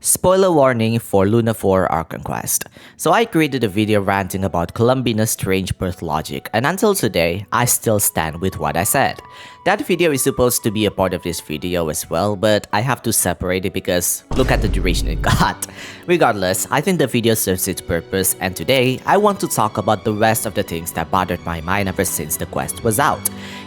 Spoiler warning for Luna 4 Archon Quest. So I created a video ranting about Columbina's strange birth logic, and until today, I still stand with what I said. That video is supposed to be a part of this video as well, but I have to separate it because look at the duration it got. Regardless, I think the video serves its purpose, and today, I want to talk about the rest of the things that bothered my mind ever since the quest was out.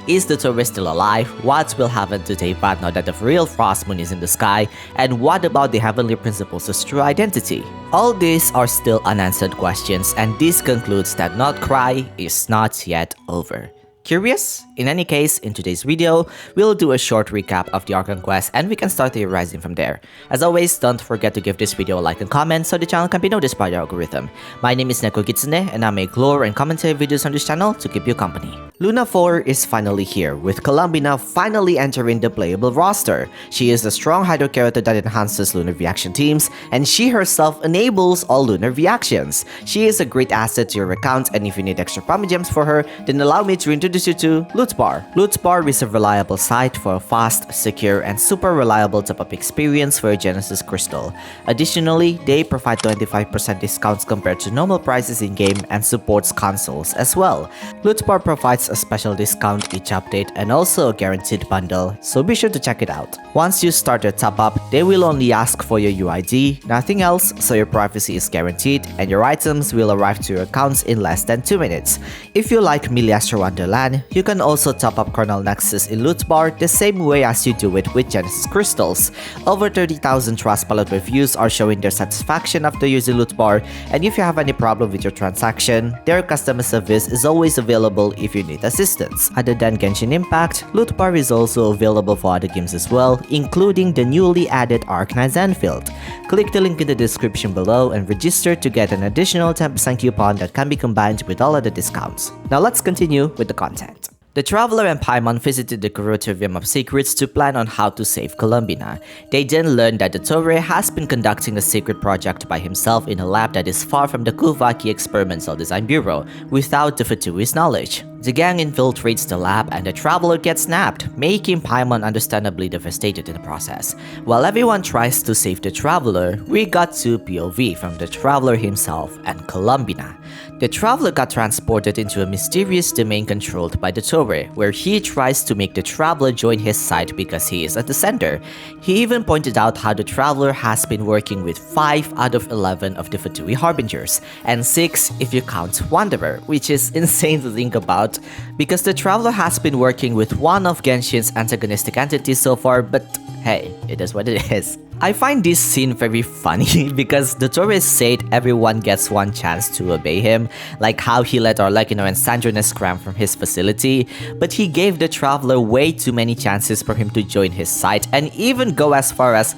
Is Dottore still alive? What will happen to Teyvat now that the real frost moon is in the sky? And what about the heavenly principles of true identity? All these are still unanswered questions, and this concludes that Not Cry is not yet over. Curious? In any case, in today's video, we'll do a short recap of the Archon quest and we can start theorizing from there. As always, don't forget to give this video a like and comment so the channel can be noticed by the algorithm. My name is Glitchxcity and I make lore and commentary videos on this channel to keep you company. Luna 4 is finally here, with Columbina finally entering the playable roster. She is a strong hydro character that enhances lunar reaction teams, and she herself enables all lunar reactions. She is a great asset to your account, and if you need extra promo gems for her, then allow me to introduce you to Loot Bar. Loot Bar is a reliable site for a fast, secure, and super reliable top-up experience for your Genesis Crystal. Additionally, they provide 25% discounts compared to normal prices in-game and supports consoles as well. Loot Bar provides a special discount each update and also a guaranteed bundle, so be sure to check it out. Once you start your top-up, they will only ask for your UID, nothing else, so your privacy is guaranteed and your items will arrive to your accounts in less than 2 minutes. If you like Miliastra Wonderland, you can also top up Kernel Nexus in Loot Bar the same way as you do it with Genesis Crystals. Over 30,000 Trustpilot reviews are showing their satisfaction after using Loot Bar, and if you have any problem with your transaction, their customer service is always available if you need assistance. Other than Genshin Impact, Loot Bar is also available for other games as well, including the newly added Arcanine Zenfield. Click the link in the description below and register to get an additional 10% coupon that can be combined with all other discounts. Now let's continue with the content. The Traveler and Paimon visited the Curatorium of Secrets to plan on how to save Columbina. They then learned that Dottore has been conducting a secret project by himself in a lab that is far from the Kuvaki Experimental Design Bureau, without the Fatui's knowledge. The gang infiltrates the lab and the Traveler gets nabbed, making Paimon understandably devastated in the process. While everyone tries to save the Traveler, we got two POV from the Traveler himself and Columbina. The Traveler got transported into a mysterious domain controlled by Dottore, where he tries to make the Traveler join his side because he is at the center. He even pointed out how the Traveler has been working with 5 out of 11 of the Fatui Harbingers, and 6 if you count Wanderer, which is insane to think about, because the Traveler has been working with one of Genshin's antagonistic entities so far, but hey, it is what it is. I find this scene very funny because Dottore said everyone gets one chance to obey him, like how he let Arlecchino and Sandrine scram from his facility, but he gave the Traveler way too many chances for him to join his side and even go as far as,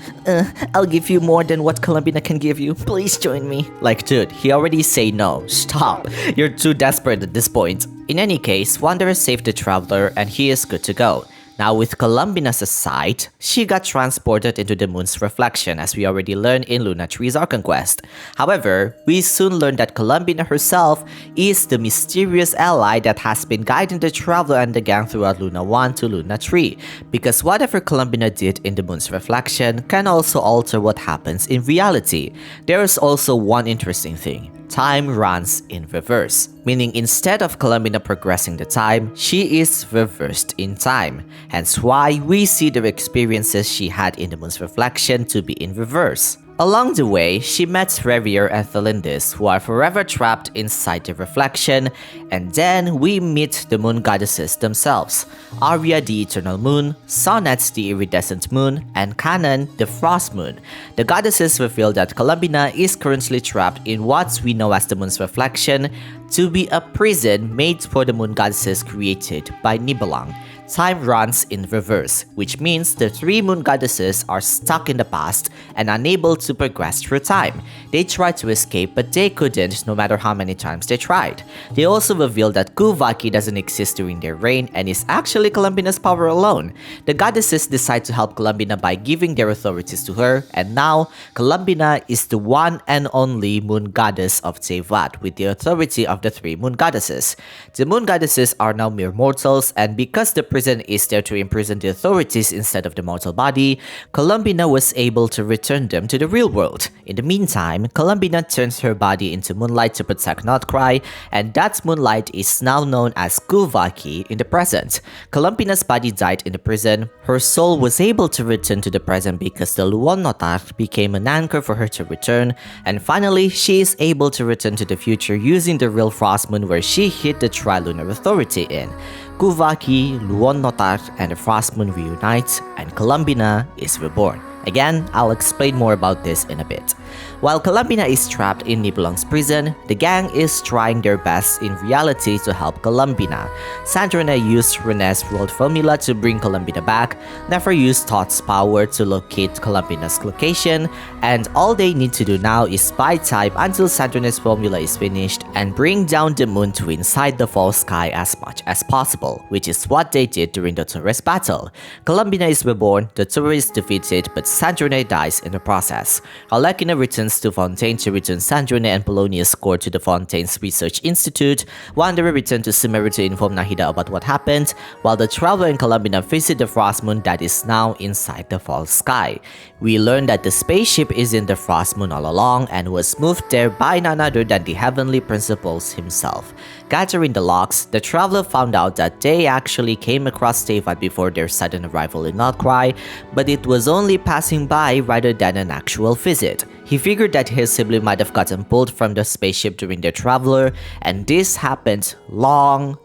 I'll give you more than what Columbina can give you, please join me. Like dude, he already say no, stop, you're too desperate at this point. In any case, Wanderer saved the Traveler and he is good to go. Now with Columbina's aside, she got transported into the moon's reflection as we already learned in Luna 3's Archon quest. However, we soon learned that Columbina herself is the mysterious ally that has been guiding the Traveler and the gang throughout Luna 1 to Luna 3, because whatever Columbina did in the moon's reflection can also alter what happens in reality. There is also one interesting thing. Time runs in reverse, meaning instead of Columbina progressing the time, she is reversed in time, hence why we see the experiences she had in the moon's reflection to be in reverse. Along the way, she met Revier and Felindis, who are forever trapped inside the reflection, and then we meet the moon goddesses themselves, Aria the Eternal Moon, Sonnet the Iridescent Moon, and Kanan the Frost Moon. The goddesses reveal that Columbina is currently trapped in what we know as the moon's reflection to be a prison made for the moon goddesses created by Nibelung. Time runs in reverse, which means the 3 moon goddesses are stuck in the past and unable to progress through time. They tried to escape, but they couldn't no matter how many times they tried. They also revealed that Kuvaki doesn't exist during their reign and is actually Columbina's power alone. The goddesses decide to help Columbina by giving their authorities to her, and now Columbina is the one and only moon goddess of Teyvat with the authority of the 3 moon goddesses. The moon goddesses are now mere mortals, and because the prison is there to imprison the authorities instead of the mortal body, Columbina was able to return them to the real world. In the meantime, Columbina turns her body into moonlight to protect Notcry, and that moonlight is now known as Kuvaki in the present. Columbina's body died in the prison. Her soul was able to return to the present because the Luon Notar became an anchor for her to return, and finally, she is able to return to the future using the real Frost Moon where she hid the Trilunar Authority in. Kuvaki, Luon Notar, and the Frost Moon reunite, and Columbina is reborn. Again, I'll explain more about this in a bit. While Columbina is trapped in Nibelung's prison, the gang is trying their best in reality to help Columbina. Sandrine used Renee's world formula to bring Columbina back, Nefer used Thought's power to locate Columbina's location, and all they need to do now is buy time until Sandrine's formula is finished and bring down the moon to inside the false sky as much as possible, which is what they did during the Dottore's battle. Columbina is reborn, the Dottore is defeated, but Sandrine dies in the process. Alekina returns to Fontaine to return Sandrine and Polonius' core to the Fontaine's Research Institute. Wanderer returned to Sumeru to inform Nahida about what happened, while the Traveler and Columbina visit the Frost Moon that is now inside the false sky. We learn that the spaceship is in the Frost Moon all along and was moved there by none other than the Heavenly Principles himself. Gathering the locks, the Traveler found out that they actually came across Teyvat before their sudden arrival in Notcry, but it was only passing by rather than an actual visit. He figured that his sibling might have gotten pulled from the spaceship during their Traveler, and this happened long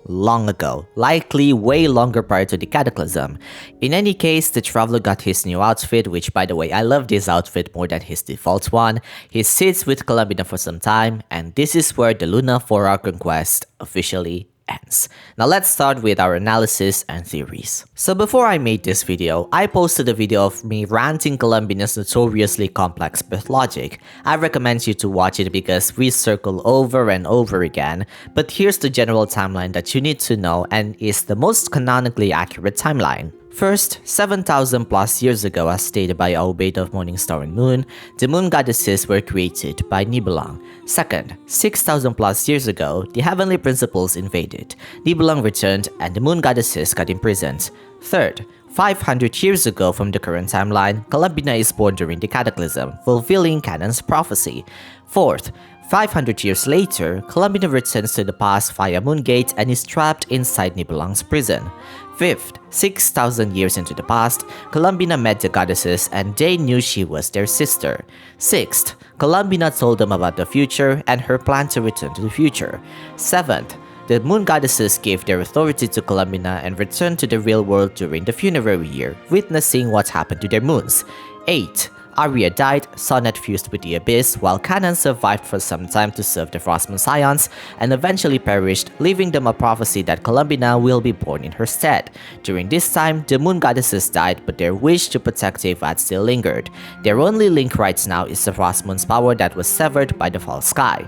ago, likely way longer prior to the Cataclysm. In any case, the Traveler got his new outfit, which by the way, I love this outfit more than his default one. He sits with Columbina for some time, and this is where the Luna 4 Archon quest officially ends. Now let's start with our analysis and theories. So before I made this video, I posted a video of me ranting Columbina's notoriously complex birth logic. I recommend you to watch it because we circle over and over again, but here's the general timeline that you need to know and is the most canonically accurate timeline. First, 7,000 plus years ago, as stated by Aubade of Morning Star and Moon, the moon goddesses were created by Nibelung. Second, 6,000 plus years ago, the heavenly principles invaded. Nibelung returned and the moon goddesses got imprisoned. Third, 500 years ago from the current timeline, Columbina is born during the Cataclysm, fulfilling Canon's prophecy. Fourth, 500 years later, Columbina returns to the past via Moongate and is trapped inside Nibelung's prison. Fifth, 6,000 years into the past, Columbina met the goddesses and they knew she was their sister. Sixth, Columbina told them about the future and her plan to return to the future. Seventh, the moon goddesses gave their authority to Columbina and returned to the real world during the funerary year, witnessing what happened to their moons. 8. Arya died, Sonnet fused with the Abyss, while Canon survived for some time to serve the Frostmoon Scions, and eventually perished, leaving them a prophecy that Columbina will be born in her stead. During this time, the moon goddesses died, but their wish to protect Teyvat still lingered. Their only link right now is the Frostmoon's power that was severed by the false sky.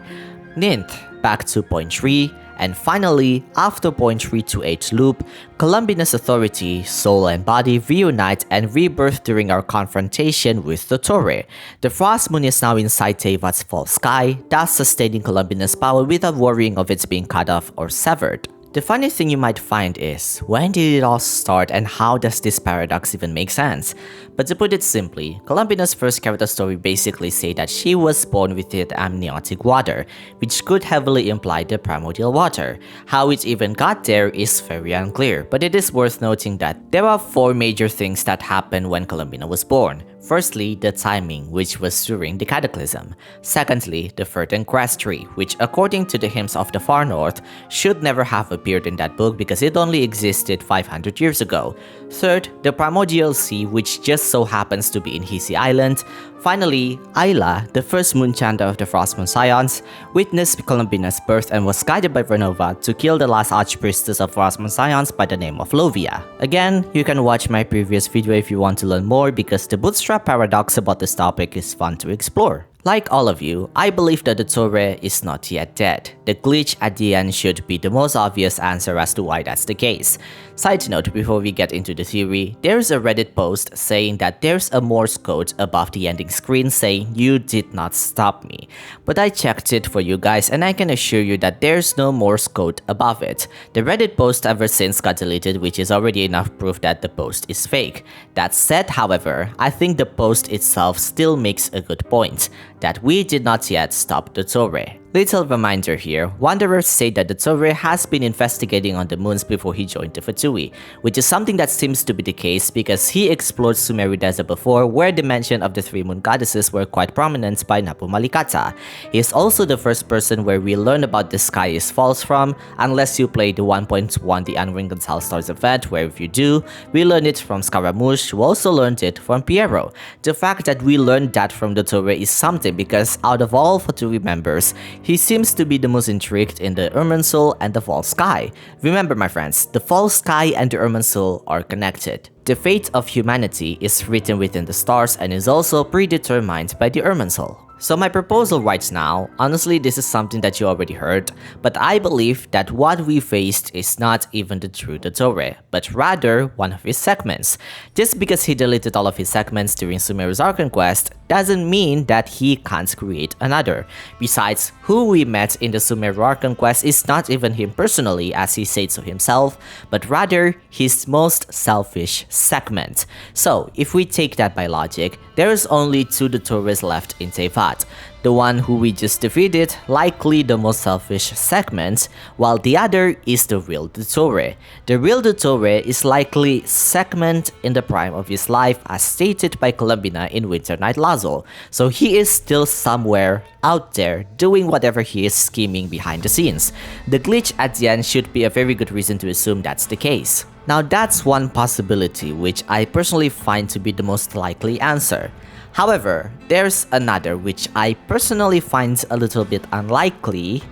Ninth, back to point 3. And finally, after point 328 loop, Columbina's authority, soul and body reunite and rebirth during our confrontation with Dottore. The Frost Moon is now inside Teyvat's false sky, thus sustaining Columbina's power without worrying of its being cut off or severed. The funny thing you might find is, when did it all start and how does this paradox even make sense? But to put it simply, Columbina's first character story basically say that she was born with the amniotic water, which could heavily imply the primordial water. How it even got there is very unclear, but it is worth noting that there are 4 major things that happened when Columbina was born. Firstly, the timing, which was during the Cataclysm. Secondly, the Fertile Crest Tree, which according to the hymns of the Far North, should never have appeared in that book because it only existed 500 years ago. Third, the Primordial Sea, which just so happens to be in Hisi Island. Finally, Ayla, the first moon chanter of the Frostmoon Scions, witnessed Columbina's birth and was guided by Vernova to kill the last archpriestess of Frostmoon Scions by the name of Lovia. Again, you can watch my previous video if you want to learn more because the bootstrap paradox about this topic is fun to explore. Like all of you, I believe that the Dottore is not yet dead. The glitch at the end should be the most obvious answer as to why that's the case. Side note, before we get into the theory, there's a Reddit post saying that there's a Morse code above the ending screen saying "you did not stop me." But I checked it for you guys and I can assure you that there's no Morse code above it. The Reddit post ever since got deleted, which is already enough proof that the post is fake. That said, however, I think the post itself still makes a good point, that we did not yet stop Dottore. Little reminder here, wanderers say that Dottore has been investigating on the moons before he joined the Fatui, which is something that seems to be the case because he explored Sumeru Desert before, where the mention of the three moon goddesses were quite prominent by Napu Malikata. He is also the first person where we learn about the sky is false from, unless you play the 1.1 The Unwrinkled Stars event, where if you do, we learn it from Scaramouche, who also learned it from Piero. The fact that we learned that from Dottore is something because out of all Fatui members, he seems to be the most intrigued in the Irminsul and the false sky. Remember my friends, the false sky and the Irminsul are connected. The fate of humanity is written within the stars and is also predetermined by the Irminsul. So my proposal right now, honestly this is something that you already heard, but I believe that what we faced is not even the true Dottore, but rather one of his segments. Just because he deleted all of his segments during Sumeru's Archon quest doesn't mean that he can't create another. Besides, who we met in the Sumeru Archon quest is not even him personally, as he said so himself, but rather his most selfish segment. So if we take that by logic, there is only two Dottores left in Teyvat. The one who we just defeated, likely the most selfish segment, while the other is the real Dottore. The real Dottore is likely segment in the prime of his life as stated by Columbina in Winter Night Lazo, so he is still somewhere out there doing whatever he is scheming behind the scenes. The glitch at the end should be a very good reason to assume that's the case. Now that's one possibility which I personally find to be the most likely answer. However, there's another which I personally find a little bit unlikely,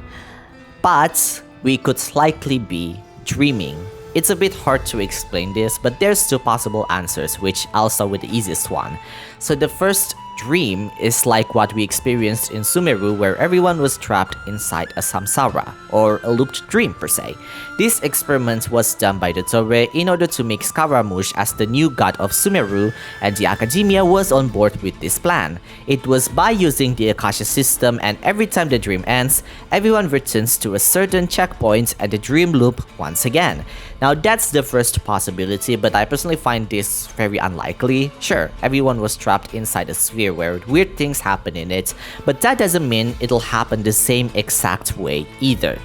but we could likely be dreaming. It's a bit hard to explain this, but there's two possible answers, which I'll start with the easiest one. So the first dream is like what we experienced in Sumeru, where everyone was trapped inside a samsara, or a looped dream per se. This experiment was done by Dottore in order to make Scaramouche as the new god of Sumeru, and the academia was on board with this plan. It was by using the Akasha system, and every time the dream ends, everyone returns to a certain checkpoint and the dream loop once again. Now that's the first possibility, but I personally find this very unlikely. Sure, everyone was trapped inside a sphere where weird things happen in it, but that doesn't mean it'll happen the same exact way either.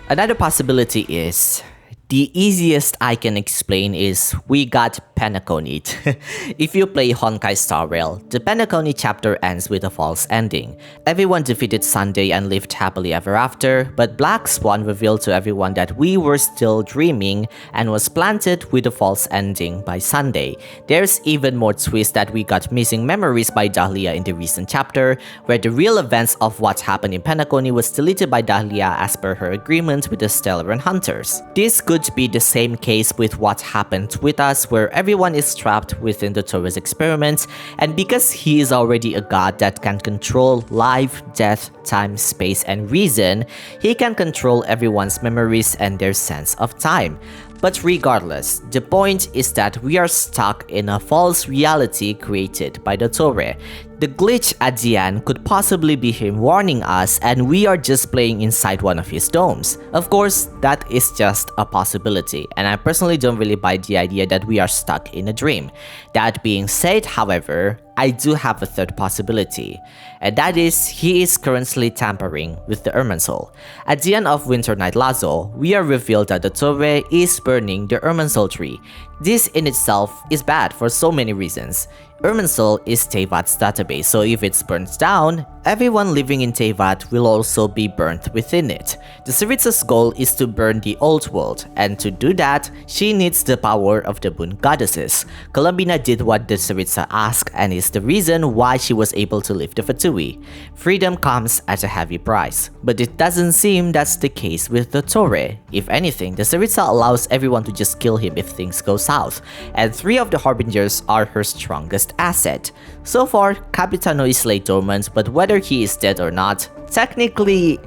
Another possibility is, the easiest I can explain is we got Penaconied. If you play Honkai Star Rail, the Penacony chapter ends with a false ending. Everyone defeated Sunday and lived happily ever after, but Black Swan revealed to everyone that we were still dreaming and was planted with a false ending by Sunday. There's even more twist that we got missing memories by Dahlia in the recent chapter, where the real events of what happened in Penacony was deleted by Dahlia as per her agreement with the Stellaran Hunters. This could be the same case with what happened with us, where everyone is trapped within the Dottore's experiment, and because he is already a god that can control life, death, time, space, and reason, he can control everyone's memories and their sense of time. But regardless, the point is that we are stuck in a false reality created by Dottore. The glitch at the end could possibly be him warning us and we are just playing inside one of his domes. Of course, that is just a possibility, and I personally don't really buy the idea that we are stuck in a dream. That being said, however, I do have a third possibility, and that is he is currently tampering with the Irminsul. At the end of Winter Night Lazo, we are revealed that Dottore is burning the Irminsul tree. This in itself is bad for so many reasons. Irminsul is Teyvat's database, so if it's burnt down, everyone living in Teyvat will also be burnt within it. The Tsaritsa's goal is to burn the old world, and to do that, she needs the power of the moon goddesses. Columbina did what the Tsaritsa asked and is the reason why she was able to leave the Fatui. Freedom comes at a heavy price, but it doesn't seem that's the case with Dottore. If anything, the Tsaritsa allows everyone to just kill him if things go south, and 3 of the Harbingers are her strongest asset. So far, Capitano is lay dormant, but whether he is dead or not, technically,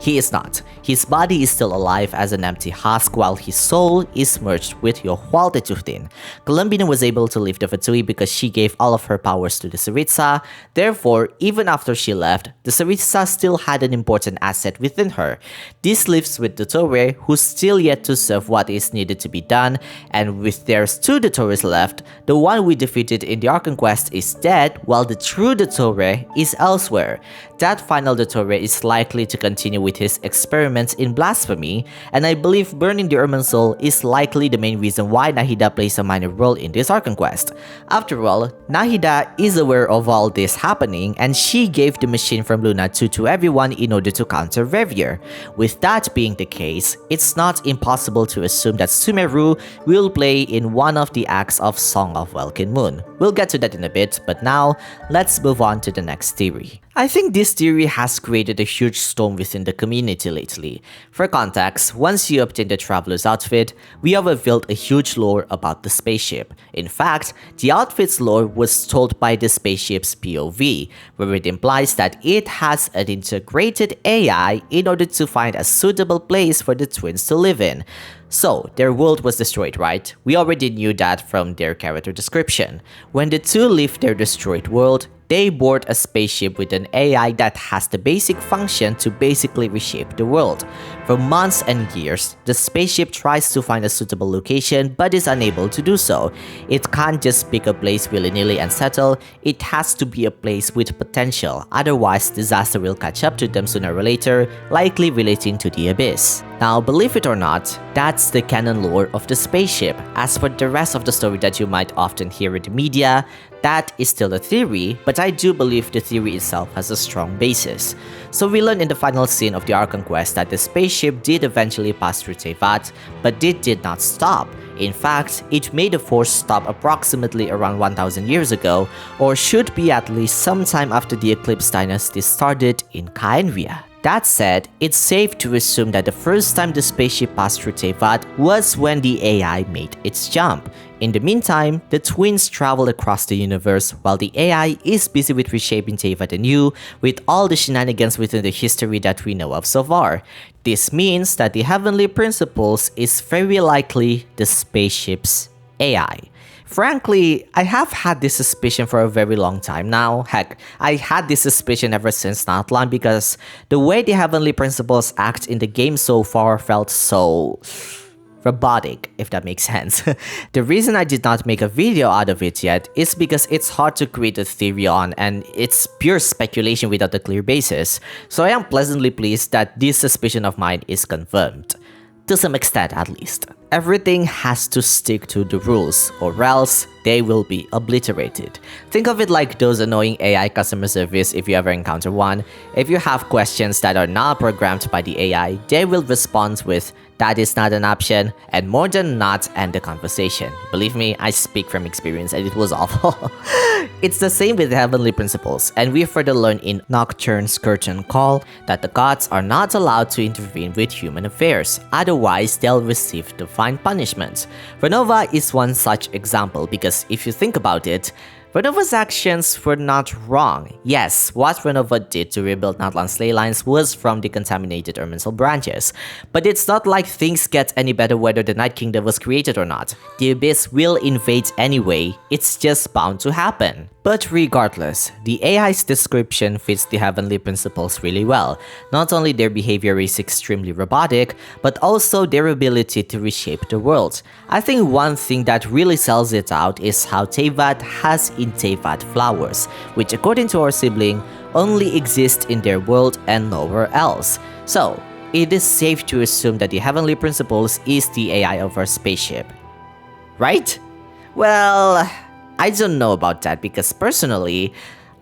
He is not. His body is still alive as an empty husk while his soul is merged with your Hualtechutin. Columbina was able to leave the Fatui because she gave all of her powers to the Saritsa. Therefore, even after she left, the Saritsa still had an important asset within her. This leaves with Dottore, who's still yet to serve what is needed to be done, and with there's 2 Dottores left, the one we defeated in the Archon quest is dead while the true Dottore is elsewhere. That final Dottore is likely to continue with his experiments in blasphemy, and I believe burning the Erman soul is likely the main reason why Nahida plays a minor role in this Archon quest. After all, Nahida is aware of all this happening, and she gave the machine from Luna to everyone in order to counter Revier. With that being the case, it's not impossible to assume that Sumeru will play in one of the acts of Song of Welkin Moon. We'll get to that in a bit, but now, let's move on to the next theory. I think this theory has created a huge storm within the community lately. For context, once you obtain the Traveler's outfit, we have revealed a huge lore about the spaceship. In fact, the outfit's lore was told by the spaceship's POV, where it implies that it has an integrated AI in order to find a suitable place for the twins to live in. So, their world was destroyed, right? We already knew that from their character description. When the two leave their destroyed world, they board a spaceship with an AI that has the basic function to basically reshape the world. For months and years, the spaceship tries to find a suitable location but is unable to do so. It can't just pick a place willy-nilly and settle, it has to be a place with potential, otherwise disaster will catch up to them sooner or later, likely relating to the Abyss. Now, believe it or not, that's the canon lore of the spaceship. As for the rest of the story that you might often hear in the media, that is still a theory, but I do believe the theory itself has a strong basis. So we learn in the final scene of the Archon quest that the spaceship did eventually pass through Teyvat, but it did not stop. In fact, it made the force stop approximately around 1000 years ago, or should be at least sometime after the Eclipse Dynasty started in Caenvia. That said, it's safe to assume that the first time the spaceship passed through Teyvat was when the AI made its jump. In the meantime, the twins travel across the universe while the AI is busy with reshaping Teyvat anew with all the shenanigans within the history that we know of so far. This means that the Heavenly Principles is very likely the spaceship's AI. Frankly, I have had this suspicion for a very long time now. Heck, I had this suspicion ever since Natlan because the way the Heavenly Principles act in the game so far felt so robotic, if that makes sense. The reason I did not make a video out of it yet is because it's hard to create a theory on and it's pure speculation without a clear basis. So I am pleasantly pleased that this suspicion of mine is confirmed. To some extent at least. Everything has to stick to the rules or else they will be obliterated. Think of it like those annoying AI customer service if you ever encounter one. If you have questions that are not programmed by the AI, they will respond with, "That is not an option," and more than not end the conversation. Believe me, I speak from experience and it was awful. It's the same with the Heavenly Principles, and we further learn in Nocturne's Curtain Call that the gods are not allowed to intervene with human affairs, otherwise they'll receive divine punishment. Renova is one such example because if you think about it, Renova's actions were not wrong. Yes, what Renova did to rebuild Natlan's ley lines was from the contaminated Erminsel branches, but it's not like things get any better whether the Night Kingdom was created or not. The Abyss will invade anyway, it's just bound to happen. But regardless, the AI's description fits the Heavenly Principles really well. Not only their behavior is extremely robotic, but also their ability to reshape the world. I think one thing that really sells it out is how Teyvat has in Teyvat flowers, which according to our sibling, only exist in their world and nowhere else. So, it is safe to assume that the Heavenly Principles is the AI of our spaceship. Right? Well, I don't know about that because personally,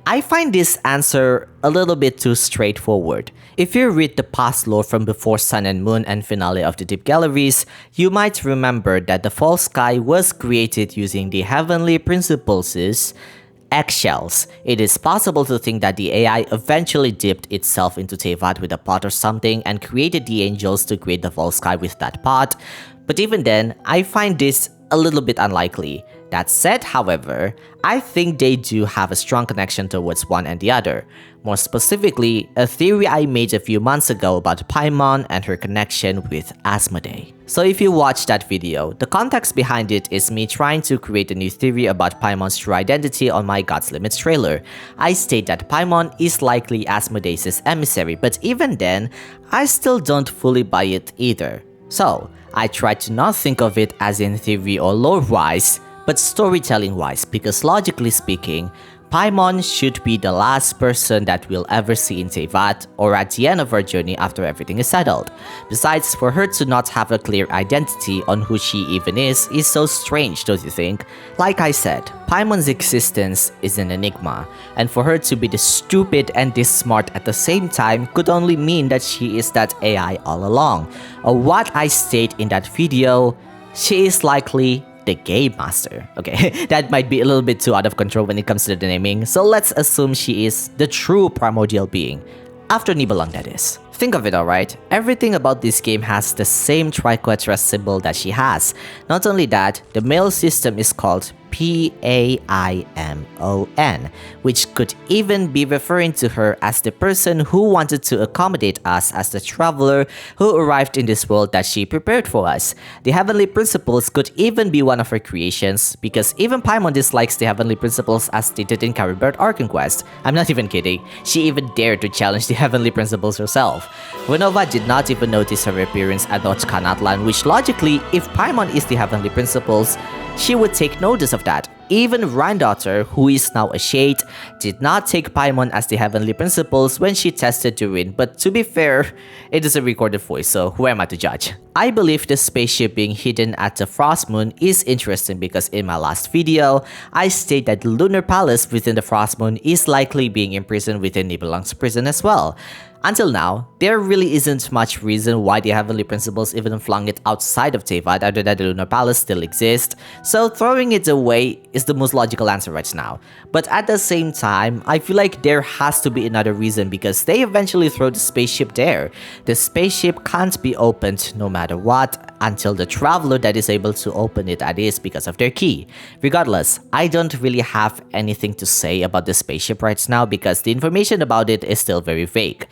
I find this answer a little bit too straightforward. If you read the past lore from Before Sun and Moon and Finale of the Deep Galleries, you might remember that the False Sky was created using the Heavenly Principles' eggshells. It is possible to think that the AI eventually dipped itself into Teyvat with a pot or something and created the angels to create the False Sky with that pot, but even then, I find this a little bit unlikely. That said, however, I think they do have a strong connection towards one and the other. More specifically, a theory I made a few months ago about Paimon and her connection with Asmodee. So if you watched that video, the context behind it is me trying to create a new theory about Paimon's true identity on my God's Limits trailer. I state that Paimon is likely Asmodee's emissary, but even then, I still don't fully buy it either. So, I try to not think of it as in theory or lore-wise, but storytelling-wise, because logically speaking, Paimon should be the last person that we'll ever see in Teyvat or at the end of her journey after everything is settled. Besides, for her to not have a clear identity on who she even is so strange, don't you think? Like I said, Paimon's existence is an enigma, and for her to be this stupid and this smart at the same time could only mean that she is that AI all along. Or what I state in that video, she is likely the Game Master. Okay, that might be a little bit too out of control when it comes to the naming, so let's assume she is the true primordial being. After Nibelung, that is. Think of it, alright? Everything about this game has the same triquetra symbol that she has. Not only that, the mail system is called Paimon, which could even be referring to her as the person who wanted to accommodate us as the traveler who arrived in this world that she prepared for us. The Heavenly Principles could even be one of her creations, because even Paimon dislikes the Heavenly Principles as stated in Caribert Archon Quest. I'm not even kidding, she even dared to challenge the Heavenly Principles herself. Renova did not even notice her appearance at Otkanatlan, which logically, if Paimon is the Heavenly Principles, she would take notice of that. Even Dottore, who is now a shade, did not take Paimon as the Heavenly Principles when she tested Durin, but to be fair, it is a recorded voice, so who am I to judge? I believe the spaceship being hidden at the Frost Moon is interesting because in my last video, I state that the Lunar Palace within the Frost Moon is likely being imprisoned within Nibelung's prison as well. Until now, there really isn't much reason why the Heavenly Principles even flung it outside of Teyvat other than the Lunar Palace still exists, so throwing it away is the most logical answer right now. But at the same time, I feel like there has to be another reason because they eventually throw the spaceship there. The spaceship can't be opened no matter what until the traveler that is able to open it, that is because of their key. Regardless, I don't really have anything to say about the spaceship right now because the information about it is still very vague.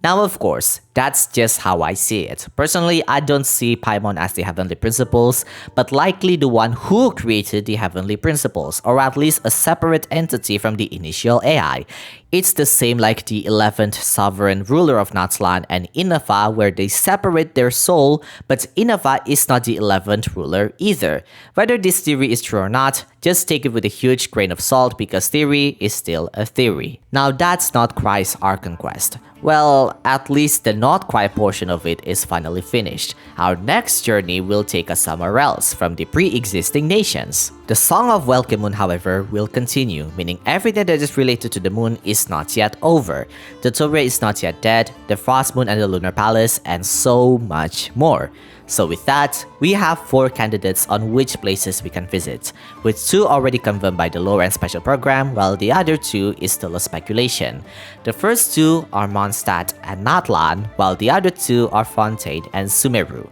Now, of course, that's just how I see it. Personally, I don't see Paimon as the Heavenly Principles, but likely the one who created the Heavenly Principles, or at least a separate entity from the initial AI. It's the same like the 11th sovereign ruler of Natslan and Innafa, where they separate their soul, but Innafa is not the 11th ruler either. Whether this theory is true or not, just take it with a huge grain of salt because theory is still a theory. Now that's not Christ's Archon Quest. Well, at least the not quite portion of it is finally finished. Our next journey will take us somewhere else from the pre-existing nations. The Song of Welcome Moon, however, will continue, meaning everything that is related to the moon is not yet over. Dottore is not yet dead, the Frost Moon and the Lunar Palace, and so much more. So with that, we have 4 candidates on which places we can visit, with 2 already confirmed by the lore and special program, while the other 2 is still a speculation. The first 2 are Mondstadt and Natlan, while the other 2 are Fontaine and Sumeru.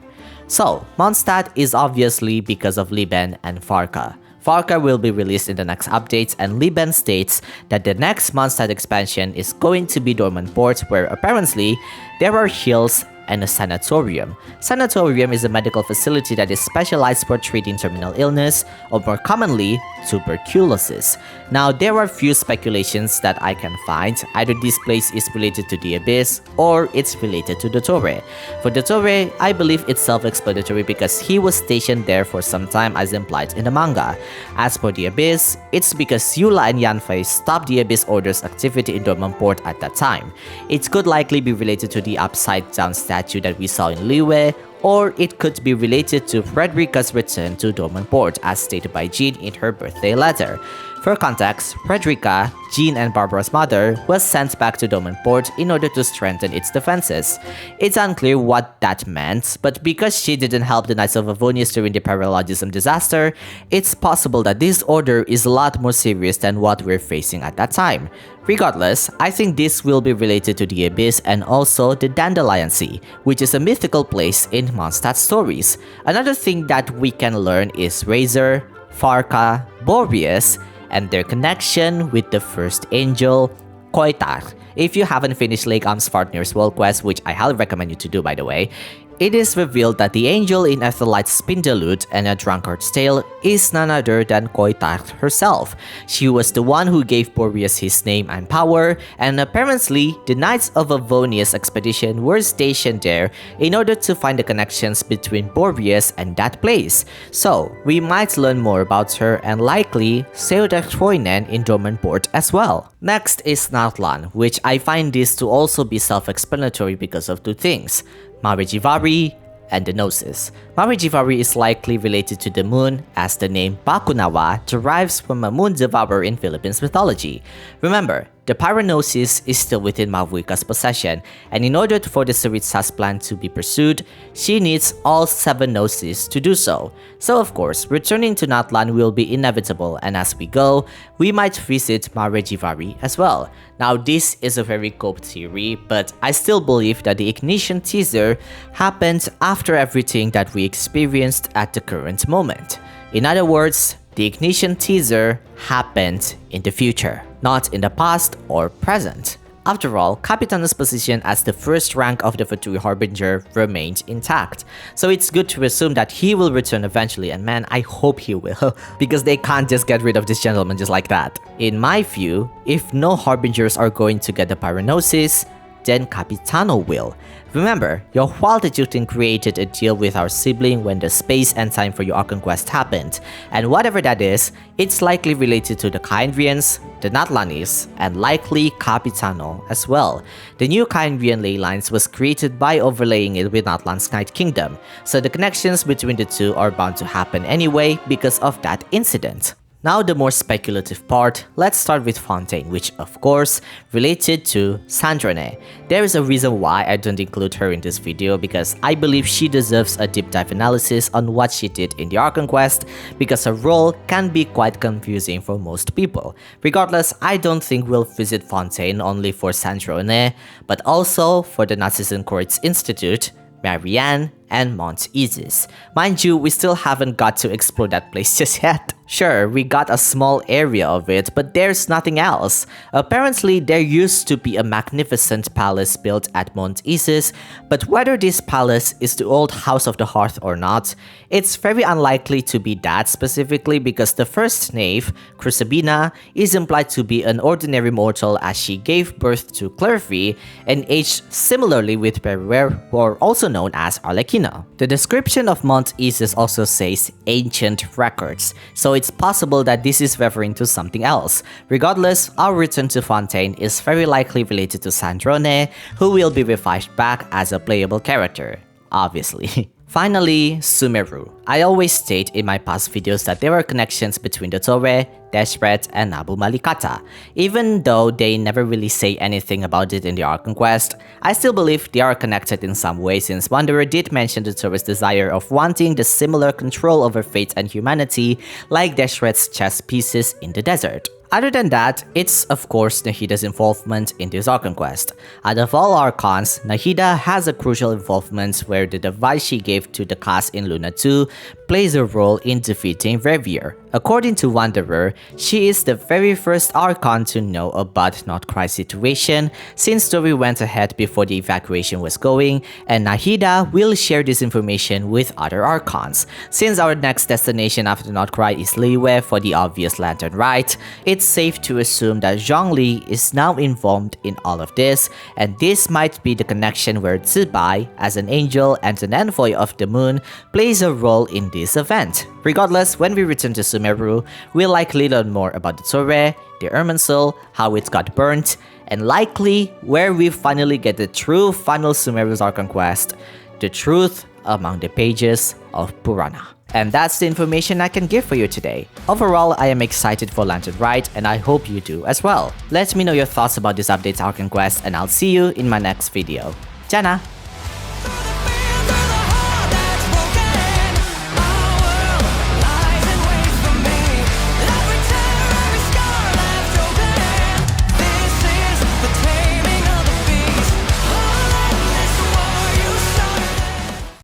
So, Mondstadt is obviously because of Liben and Farka. Farka will be released in the next updates, and Liben states that the next Mondstadt expansion is going to be Dormant Port, where apparently there are hills and a sanatorium. Sanatorium is a medical facility that is specialized for treating terminal illness, or more commonly, tuberculosis. Now, there are few speculations that I can find. Either this place is related to the Abyss, or it's related to Dottore. For Dottore, I believe it's self-explanatory because he was stationed there for some time as implied in the manga. As for the Abyss, it's because Eula and Yanfei stopped the Abyss Order's activity in Dormant Port at that time. It could likely be related to the upside-down statue that we saw in Liyue, or it could be related to Frederica's return to Dormant Port as stated by Jean in her birthday letter. For context, Frederica, Jean and Barbara's mother, was sent back to Dormant Port in order to strengthen its defenses. It's unclear what that meant, but because she didn't help the Knights of Avonius during the paralogism disaster, it's possible that this order is a lot more serious than what we're facing at that time. Regardless, I think this will be related to the Abyss and also the Dandelion Sea, which is a mythical place in Mondstadt stories. Another thing that we can learn is Razor, Farca, Boreas, and their connection with the first angel, Koitar. If you haven't finished Lake Amsfartnir's world quest, which I highly recommend you to do by the way, it is revealed that the angel in Ethelite's Spindelute and A Drunkard's Tale is none other than Koitar herself. She was the one who gave Boreas his name and power, and apparently the Knights of Avonius expedition were stationed there in order to find the connections between Boreas and that place. So, we might learn more about her and likely Seudachroinen in Dorman Port as well. Next is Natlan, which I find this to also be self-explanatory because of two things: Marijivari and the Gnosis. Marijivari is likely related to the moon, as the name Bakunawa derives from a moon devourer in Philippines mythology. Remember, the Pyrognosis is still within Mavuika's possession, and in order for the Saritsa's plan to be pursued, she needs all 7 Gnosis to do so. So of course, returning to Natlan will be inevitable, and as we go, we might visit Marijivari as well. Now this is a very cope theory, but I still believe that the ignition teaser happened after everything that we experienced at the current moment. In other words, the ignition teaser happened in the future, not in the past or present. After all, Capitana's position as the first rank of the Fatui Harbinger remained intact, so it's good to assume that he will return eventually, and man, I hope he will, because they can't just get rid of this gentleman just like that. In my view, if no Harbingers are going to get the Pyrognosis, then Capitano will. Remember, your Hualtajutin created a deal with our sibling when the space and time for your Archon quest happened, and whatever that is, it's likely related to the Kainrians, the Natlanis, and likely Capitano as well. The new Kainrian ley lines was created by overlaying it with Natlan's Night Kingdom, so the connections between the two are bound to happen anyway because of that incident. Now the more speculative part, let's start with Fontaine, which of course related to Sandrone. There is a reason why I don't include her in this video, because I believe she deserves a deep dive analysis on what she did in the Archon quest, because her role can be quite confusing for most people. Regardless, I don't think we'll visit Fontaine only for Sandrone, but also for the Nazism Courts Institute, Marianne, and Mount Isis. Mind you, we still haven't got to explore that place just yet. Sure, we got a small area of it, but there's nothing else. Apparently, there used to be a magnificent palace built at Mount Isis, but whether this palace is the old House of the Hearth or not, it's very unlikely to be that specifically, because the first knave, Crucibina, is implied to be an ordinary mortal as she gave birth to Clerfy and aged similarly with Peruer, or also known as Arlecchino. The description of Mount Isis also says ancient records, so it's possible that this is referring to something else. Regardless, our return to Fontaine is very likely related to Sandrone, who will be revived back as a playable character, obviously. Finally, Sumeru. I always state in my past videos that there are connections between Dottore, Deshret, and Abu Malikata. Even though they never really say anything about it in the Archon quest, I still believe they are connected in some way, since Wanderer did mention Dottore's desire of wanting the similar control over fate and humanity like Deshret's chess pieces in the desert. Other than that, it's of course Nahida's involvement in this Archon quest. Out of all Archons, Nahida has a crucial involvement where the device she gave to the cast in Luna 2 plays a role in defeating Revier. According to Wanderer, she is the very first Archon to know about Notcry's situation, since Story went ahead before the evacuation was going, and Nahida will share this information with other Archons. Since our next destination after Notcry is Liyue for the obvious lantern rite, it's safe to assume that Zhongli is now involved in all of this, and this might be the connection where Zibai, as an angel and an envoy of the moon, plays a role in this event. Regardless, when we return to Sumeru, we'll likely learn more about the Dottore, the Irminsul, how it got burnt, and likely where we finally get the true final Sumeru's Archon quest, the truth among the pages of Purana. And that's the information I can give for you today. Overall, I am excited for Lantern Rite, and I hope you do as well. Let me know your thoughts about this update's Archon quest, and I'll see you in my next video. Jana!